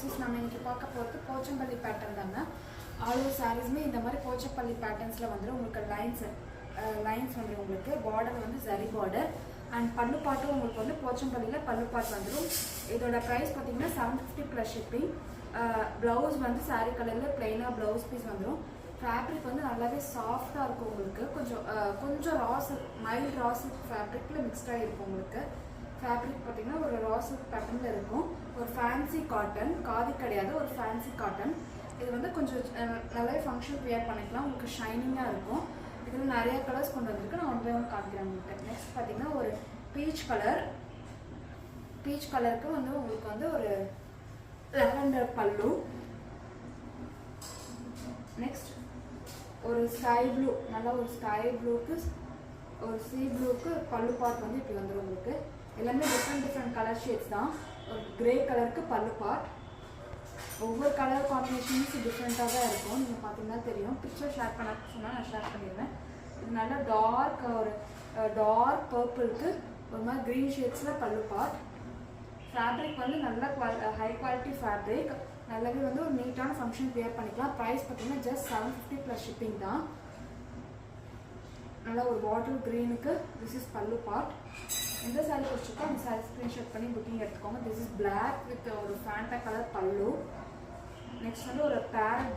This நம்ம இன்னைக்கு பார்க்க போகிறது போச்சம்பள்ளி பேட்டர்ன் தாங்க. ஆல் ஓவர் சாரீஸுமே இந்த மாதிரி போச்சம்பள்ளி பேட்டர்ன்ஸில் வந்துடும். உங்களுக்கு லைன்ஸ் வந்துடும். உங்களுக்கு பார்டர் வந்து சரி பார்டர் அண்ட் பல்லு பாட்டும் உங்களுக்கு வந்து போச்சம்பள்ளியில் பல்லு பாட் வந்துடும். இதோட ப்ரைஸ் பார்த்தீங்கன்னா 750 ப்ளஸ் ஷிப்பிங். ப்ளவுஸ் வந்து சாரீ கலரில் பிளெயினாக ப்ளவுஸ் பீஸ் வந்துடும். ஃபேப்ரிக் வந்து நல்லாவே சாஃப்டாக இருக்கும். உங்களுக்கு கொஞ்சம் மைல்ட் ரா சில்க் ஃபேப்ரிக்கில் மிக்ஸ்டாக இருக்கும். உங்களுக்கு ஃபேப்ரிக் பார்த்தீங்கன்னா ஒரு ரா சில்க் பேட்டர்னில் இருக்கும். ஒரு ஃபேன்சி காட்டன், காதி கிடையாது, ஒரு ஃபேன்சி காட்டன். இது வந்து கொஞ்சம் நல்லாவே ஃபங்க்ஷன் வியர் பண்ணிக்கலாம். உங்களுக்கு ஷைனிங்காக இருக்கும். இதில் நிறைய கலர்ஸ் கொண்டு வந்திருக்கு. நான் ஒன்று காமிக்கிறேன் உங்களுக்கு. நெக்ஸ்ட் பார்த்தீங்கன்னா ஒரு பீச் கலருக்கு வந்து உங்களுக்கு வந்து ஒரு லெவண்டர் பல்லு. நெக்ஸ்ட் ஒரு ஸ்கை ப்ளூ, நல்லா ஒரு ஸ்கை ப்ளூக்கு ஒரு சீ ப்ளூக்கு பல்லு பார்ட் வந்து இப்படி வந்துடும். உங்களுக்கு எல்லாமே டிஃப்ரெண்ட் கலர் ஷேட்ஸ் தான். ஒரு கிரே கலருக்கு பல்லு பார்ட். ஒவ்வொரு கலர் காம்பினேஷன்ஸ் டிஃப்ரெண்ட்டாக தான் இருக்கும். நீங்கள் பார்த்தீங்கன்னா தெரியும். பிக்சர் ஷேர் பண்ண சொன்னால் நான் ஷேர் பண்ணிடுவேன். இது நல்லா டார்க் பர்பிளுக்கு ஒரு மாதிரி க்ரீன் ஷேட்ஸில் பல்லு பார்ட். ஃபேப்ரிக் வந்து நல்ல ஹை குவாலிட்டி ஃபேப்ரிக். நல்லாவே வந்து ஒரு நீட்டான ஃபங்க்ஷன் வியர் பண்ணிக்கலாம். ப்ரைஸ் பார்த்தீங்கன்னா ஜஸ்ட் 750 ப்ளஸ் ஷிப்பிங் தான். நல்லா ஒரு பாட்டில் க்ரீனுக்கு திஸ் இஸ் பல்லு பார்ட். எந்த சாரீ பிடிச்சிருக்கோ அந்த சாரீ ஸ்க்ரீன்ஷாட் பண்ணி புக்கிங் எடுத்துக்கோங்க. திஸ் இஸ் பிளாக் வித் ஒரு ஃபேண்டா கலர் பல்லு. நெக்ஸ்ட் வந்து ஒரு பேரட்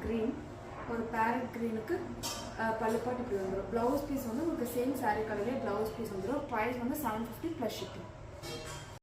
க்ரீனுக்கு பல்லு பார்ட் இப்படி வந்துடும். ப்ளவுஸ் பீஸ் வந்து உங்களுக்கு சேம் சாரீ கலரே ப்ளவுஸ் பீஸ் வந்துடும். ப்ரைஸ் வந்து 750 ப்ளஸ் ஷிப்பிங்.